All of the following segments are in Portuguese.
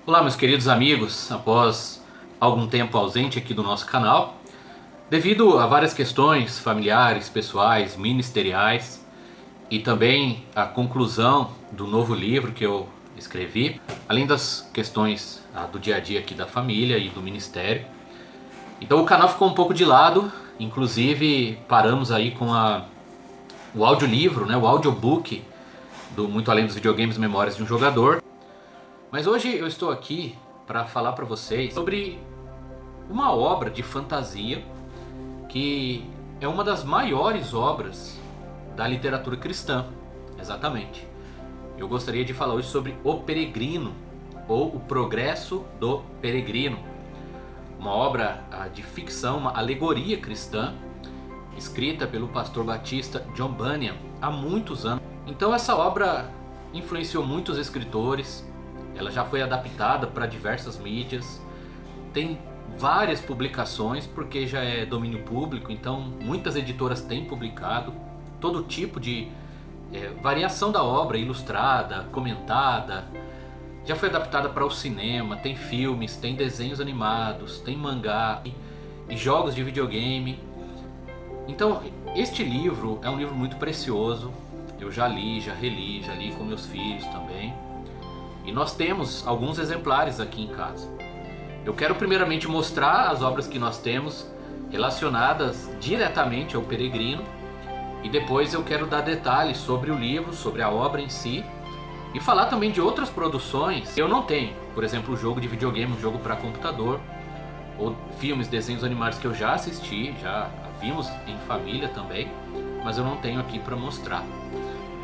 Olá, meus queridos amigos, após algum tempo ausente aqui do nosso canal, devido a várias questões familiares, pessoais, ministeriais e também a conclusão do novo livro que eu escrevi, além das questões do dia a dia aqui da família e do ministério. Então o canal ficou um pouco de lado, inclusive paramos aí com o audiolivro, o audiobook do Muito Além dos Videogames, Memórias de um Jogador. Mas hoje eu estou aqui para falar para vocês sobre uma obra de fantasia que é uma das maiores obras da literatura cristã, exatamente. Eu gostaria de falar hoje sobre O Peregrino, ou O Progresso do Peregrino, uma obra de ficção, uma alegoria cristã, escrita pelo pastor batista John Bunyan há muitos anos. Então essa obra influenciou muitos escritores. Ela já foi adaptada para diversas mídias, tem várias publicações porque já é domínio público, então muitas editoras têm publicado todo tipo de variação da obra, ilustrada, comentada. Já foi adaptada para o cinema, tem filmes, tem desenhos animados, tem mangá e jogos de videogame. Então este livro é um livro muito precioso, eu já li, já reli, já li com meus filhos também. E nós temos alguns exemplares aqui em casa. Eu quero primeiramente mostrar as obras que nós temos relacionadas diretamente ao Peregrino. E depois eu quero dar detalhes sobre o livro, sobre a obra em si. E falar também de outras produções que eu não tenho. Por exemplo, um jogo de videogame, um jogo para computador. Ou filmes, desenhos animados que eu já assisti, já vimos em família também. Mas eu não tenho aqui para mostrar.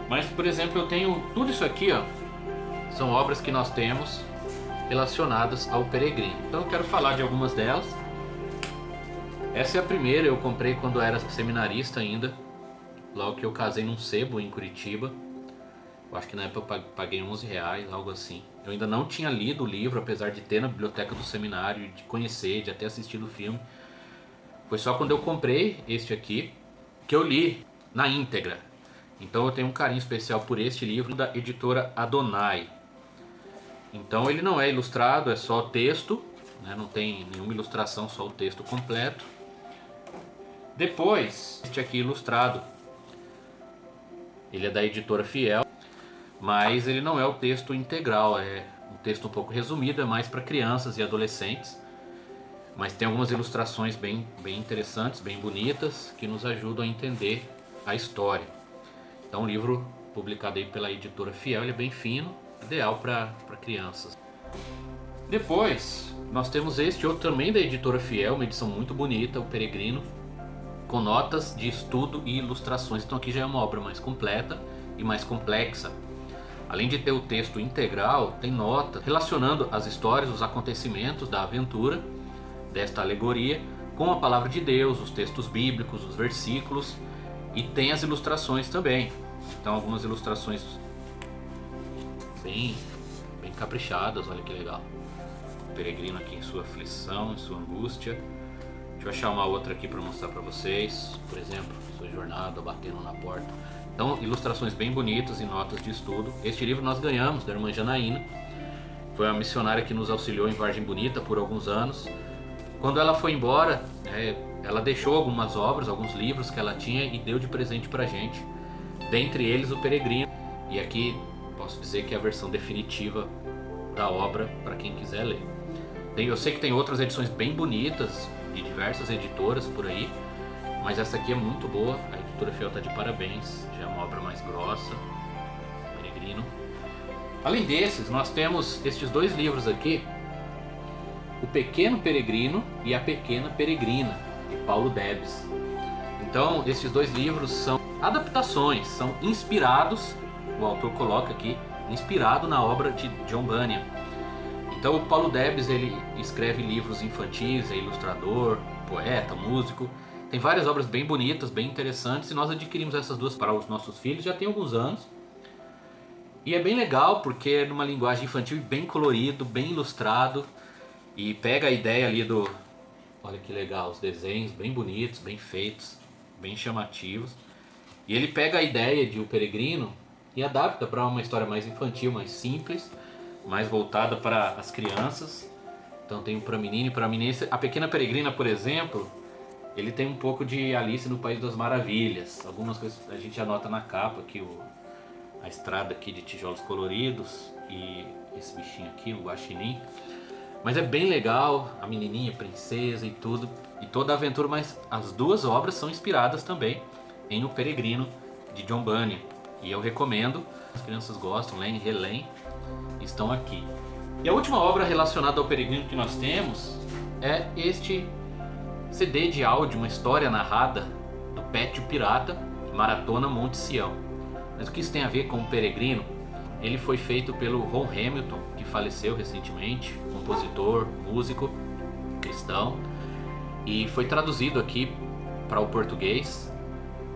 Mas, por exemplo, eu tenho tudo isso aqui, ó. São obras que nós temos relacionadas ao Peregrino. Então eu quero falar de algumas delas. Essa é a primeira, eu comprei quando eu era seminarista ainda. Logo que eu casei num sebo em Curitiba. Eu acho que na época eu paguei R$11, algo assim. Eu ainda não tinha lido o livro, apesar de ter na biblioteca do seminário, de conhecer, de até assistir o filme. Foi só quando eu comprei este aqui que eu li na íntegra. Então eu tenho um carinho especial por este livro da editora Adonai. Então ele não é ilustrado, é só texto, não tem nenhuma ilustração, só o texto completo. Depois, este aqui ilustrado, ele é da editora Fiel, mas ele não é o texto integral, é um texto um pouco resumido, é mais para crianças e adolescentes. Mas tem algumas ilustrações bem interessantes, bem bonitas, que nos ajudam a entender a história. Então um livro publicado aí pela editora Fiel, ele é bem fino, ideal para crianças. Depois nós temos este outro também da editora Fiel, uma edição muito bonita, O Peregrino, com notas de estudo e ilustrações. Então aqui já é uma obra mais completa e mais complexa. Além de ter o texto integral, tem notas relacionando as histórias, os acontecimentos da aventura desta alegoria com a palavra de Deus, os textos bíblicos, os versículos, e tem as ilustrações também. Então algumas ilustrações bem caprichadas, olha que legal. O peregrino aqui em sua aflição, em sua angústia. Deixa eu achar uma outra aqui para mostrar para vocês. Por exemplo, sua jornada batendo na porta. Então ilustrações bem bonitas e notas de estudo. Este livro nós ganhamos da irmã Janaína. Foi uma missionária que nos auxiliou em Vargem Bonita por alguns anos. Quando ela foi embora, ela deixou algumas obras, alguns livros que ela tinha e deu de presente pra gente. Dentre eles O Peregrino. E aqui posso dizer que é a versão definitiva da obra para quem quiser ler. Eu sei que tem outras edições bem bonitas de diversas editoras por aí, mas essa aqui é muito boa. A editora Fiel está de parabéns, já é uma obra mais grossa, Peregrino. Além desses, nós temos estes dois livros aqui, O Pequeno Peregrino e A Pequena Peregrina, de Paulo Debs. Então esses dois livros são adaptações, são inspirados, o autor coloca aqui, inspirado na obra de John Bunyan. Então o Paulo Debs, ele escreve livros infantis, é ilustrador, poeta, músico, tem várias obras bem bonitas, bem interessantes, e nós adquirimos essas duas para os nossos filhos já tem alguns anos. E é bem legal porque é numa linguagem infantil bem colorido, bem ilustrado, e pega a ideia ali do... Olha que legal, os desenhos bem bonitos, bem feitos, bem chamativos. E ele pega a ideia de O Peregrino e adapta para uma história mais infantil, mais simples, mais voltada para as crianças. Então tem para menino e para menina. A Pequena Peregrina, por exemplo, ele tem um pouco de Alice no País das Maravilhas. Algumas coisas a gente anota na capa aqui, a estrada aqui de tijolos coloridos e esse bichinho aqui, o guaxinim. Mas é bem legal, a menininha, a princesa e tudo, e toda a aventura, mas as duas obras são inspiradas também em O Peregrino, de John Bunyan. E eu recomendo, as crianças gostam, leem, releem, estão aqui. E a última obra relacionada ao Peregrino que nós temos é este CD de áudio, uma história narrada do Pet o Pirata, Maratona Monte Sião. Mas o que isso tem a ver com o Peregrino? Ele foi feito pelo Ron Hamilton, que faleceu recentemente, compositor, músico, cristão, e foi traduzido aqui para o português.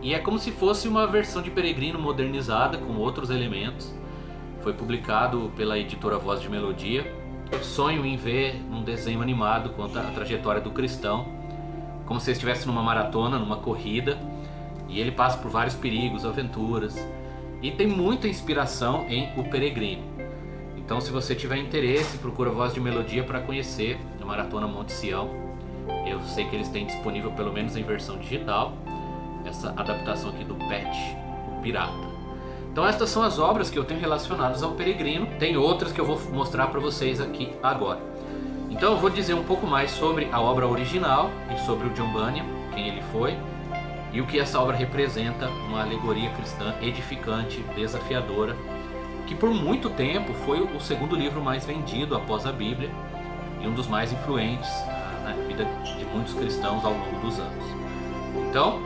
E é como se fosse uma versão de Peregrino modernizada, com outros elementos. Foi publicado pela editora Voz de Melodia. Eu sonho em ver um desenho animado conta a trajetória do cristão, como se estivesse numa maratona, numa corrida, e ele passa por vários perigos, aventuras, e tem muita inspiração em O Peregrino. Então, se você tiver interesse, procura Voz de Melodia para conhecer a Maratona Monte Sião. Eu sei que eles têm disponível, pelo menos em versão digital, essa adaptação aqui do Pet o Pirata. Então estas são as obras que eu tenho relacionadas ao Peregrino. Tem outras que eu vou mostrar para vocês aqui agora. Então eu vou dizer um pouco mais sobre a obra original e sobre o John Bunyan, quem ele foi, e o que essa obra representa, uma alegoria cristã edificante, desafiadora, que por muito tempo foi o segundo livro mais vendido após a Bíblia e um dos mais influentes na vida de muitos cristãos ao longo dos anos. Então,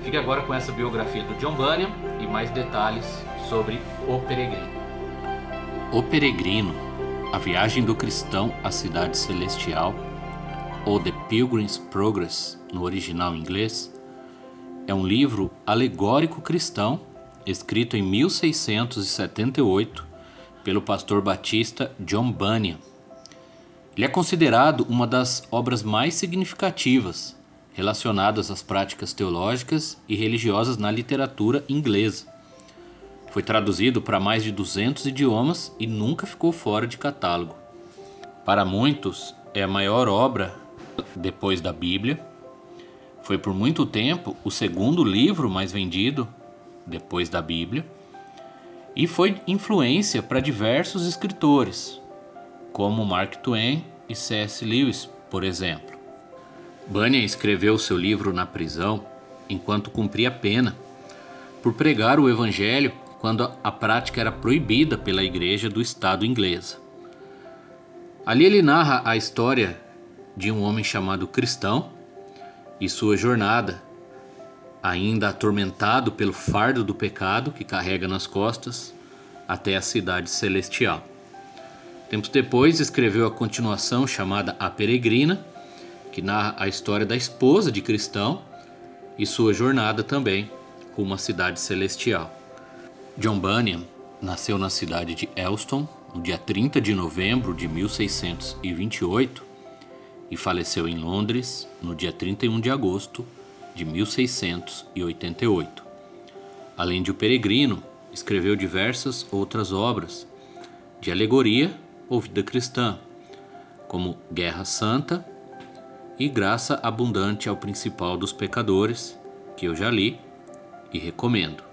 fique agora com essa biografia do John Bunyan e mais detalhes sobre O Peregrino. O Peregrino, a viagem do cristão à cidade celestial, ou The Pilgrim's Progress no original inglês, é um livro alegórico cristão escrito em 1678 pelo pastor batista John Bunyan. Ele é considerado uma das obras mais significativas relacionadas às práticas teológicas e religiosas na literatura inglesa. Foi traduzido para mais de 200 idiomas e nunca ficou fora de catálogo. Para muitos, é a maior obra depois da Bíblia. Foi por muito tempo o segundo livro mais vendido depois da Bíblia. E foi influência para diversos escritores, como Mark Twain e C.S. Lewis, por exemplo. Bunyan escreveu seu livro na prisão enquanto cumpria pena, por pregar o evangelho quando a prática era proibida pela igreja do Estado inglesa. Ali ele narra a história de um homem chamado Cristão e sua jornada, ainda atormentado pelo fardo do pecado que carrega nas costas, até a cidade celestial. Tempos depois escreveu a continuação chamada A Peregrina, que narra a história da esposa de Cristão e sua jornada também rumo à cidade celestial. John Bunyan nasceu na cidade de Elston no dia 30 de novembro de 1628 e faleceu em Londres no dia 31 de agosto de 1688. Além de O Peregrino, escreveu diversas outras obras de alegoria ou vida cristã, como Guerra Santa e Graça Abundante ao Principal dos Pecadores, que eu já li e recomendo.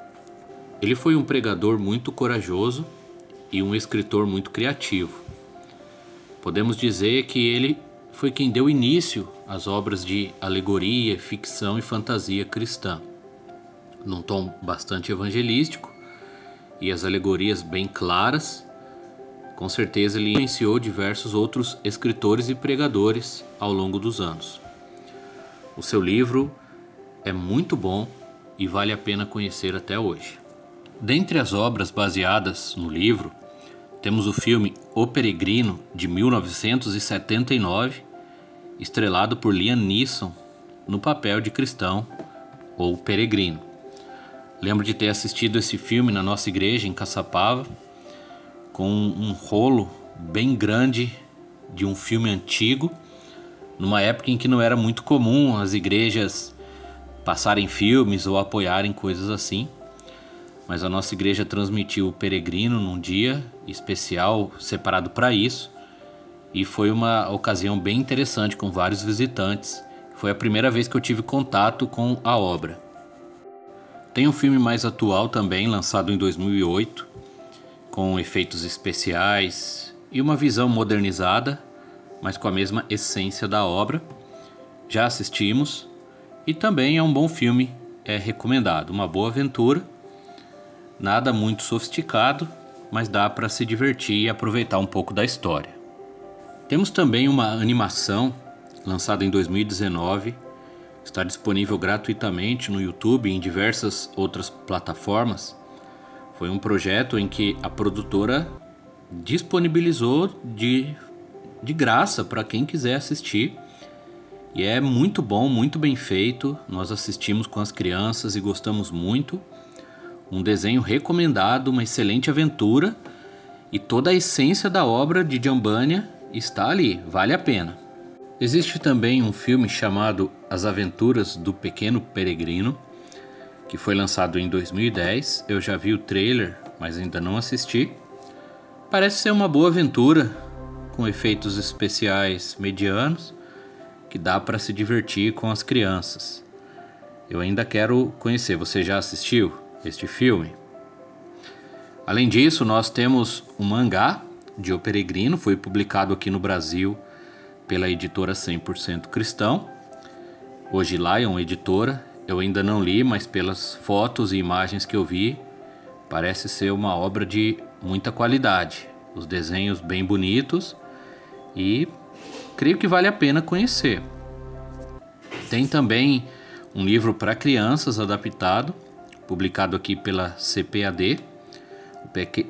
Ele foi um pregador muito corajoso e um escritor muito criativo. Podemos dizer que ele foi quem deu início às obras de alegoria, ficção e fantasia cristã, num tom bastante evangelístico e as alegorias bem claras. Com certeza ele influenciou diversos outros escritores e pregadores ao longo dos anos. O seu livro é muito bom e vale a pena conhecer até hoje. Dentre as obras baseadas no livro, temos o filme O Peregrino, de 1979, estrelado por Liam Neeson no papel de cristão ou peregrino. Lembro de ter assistido esse filme na nossa igreja em Caçapava, com um rolo bem grande de um filme antigo, numa época em que não era muito comum as igrejas passarem filmes ou apoiarem coisas assim. mas a nossa igreja transmitiu o Peregrino num dia especial separado para isso, e foi uma ocasião bem interessante com vários visitantes. Foi a primeira vez que eu tive contato com a obra. Tem um filme mais atual também, lançado em 2008, com efeitos especiais e uma visão modernizada, mas com a mesma essência da obra. Já assistimos e também é um bom filme, é recomendado, uma boa aventura, nada muito sofisticado, mas dá para se divertir e aproveitar um pouco da história. Temos também uma animação lançada em 2019, está disponível gratuitamente no YouTube e em diversas outras plataformas. Foi um projeto em que a produtora disponibilizou de graça para quem quiser assistir. E é muito bom, muito bem feito. Nós assistimos com as crianças e gostamos muito. Um desenho recomendado, uma excelente aventura. E toda a essência da obra de Jambania está ali, vale a pena. Existe também um filme chamado As Aventuras do Pequeno Peregrino, que foi lançado em 2010. Eu já vi o trailer, mas ainda não assisti. Parece ser uma boa aventura, com efeitos especiais medianos, que dá para se divertir com as crianças. Eu ainda quero conhecer. Você já assistiu este filme? Além disso, nós temos um mangá de O Peregrino, foi publicado aqui no Brasil pela editora 100% Cristão. Hoje Lion Editora. Eu ainda não li, mas pelas fotos e imagens que eu vi, parece ser uma obra de muita qualidade. Os desenhos bem bonitos e creio que vale a pena conhecer. Tem também um livro para crianças adaptado, publicado aqui pela CPAD,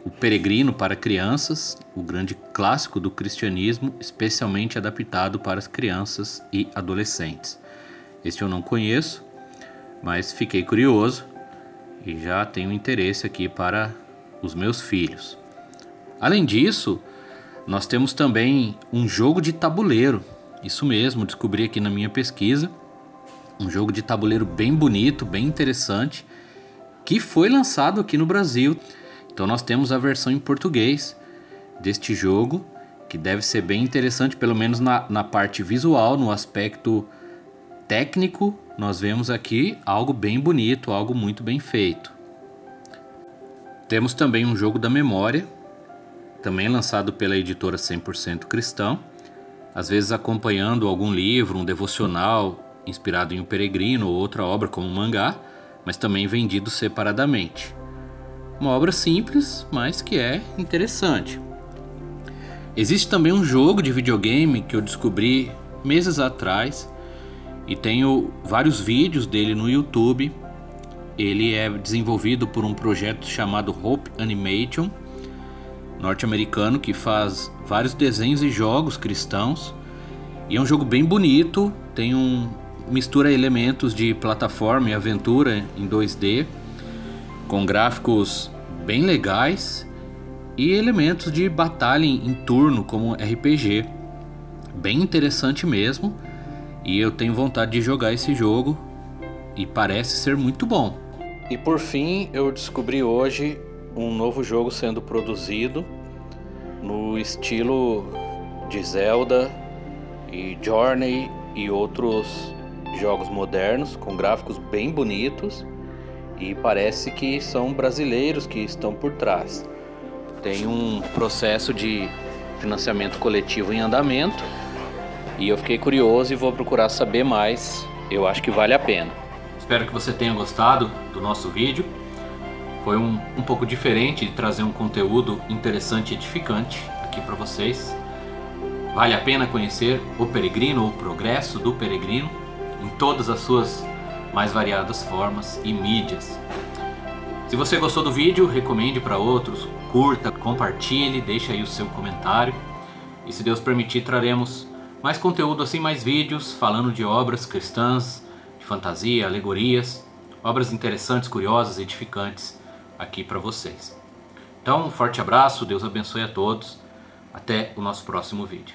O Peregrino para Crianças, o grande clássico do cristianismo, especialmente adaptado para as crianças e adolescentes. Este eu não conheço, mas fiquei curioso e já tenho interesse aqui para os meus filhos. Além disso, nós temos também um jogo de tabuleiro. Isso mesmo, descobri aqui na minha pesquisa. Um jogo de tabuleiro bem bonito, bem interessante, que foi lançado aqui no Brasil. Então nós temos a versão em português deste jogo, que deve ser bem interessante, pelo menos na parte visual, no aspecto técnico. Nós vemos aqui algo bem bonito, algo muito bem feito. Temos também um jogo da memória, também lançado pela editora 100% Cristão, às vezes acompanhando algum livro, um devocional inspirado em O Peregrino ou outra obra como um mangá, mas também vendido separadamente. Uma obra simples, mas que é interessante. Existe também um jogo de videogame que eu descobri meses atrás e tenho vários vídeos dele no YouTube. Ele é desenvolvido por um projeto chamado Hope Animation, norte-americano, que faz vários desenhos e jogos cristãos. E é um jogo bem bonito, mistura elementos de plataforma e aventura em 2D, com gráficos bem legais e elementos de batalha em turno como RPG. Bem interessante mesmo, e eu tenho vontade de jogar esse jogo e parece ser muito bom. E por fim, eu descobri hoje um novo jogo sendo produzido no estilo de Zelda e Journey e outros jogos modernos, com gráficos bem bonitos, e parece que são brasileiros que estão por trás. Tem um processo de financiamento coletivo em andamento e eu fiquei curioso e vou procurar saber mais. Eu acho que vale a pena. Espero que você tenha gostado do nosso vídeo. Foi um pouco diferente de trazer um conteúdo interessante e edificante aqui para vocês. Vale a pena conhecer O Peregrino, o progresso do Peregrino, em todas as suas mais variadas formas e mídias. Se você gostou do vídeo, recomende para outros, curta, compartilhe, deixe aí o seu comentário. E se Deus permitir, traremos mais conteúdo assim, mais vídeos falando de obras cristãs, de fantasia, alegorias, obras interessantes, curiosas, edificantes aqui para vocês. Então, um forte abraço, Deus abençoe a todos. Até o nosso próximo vídeo.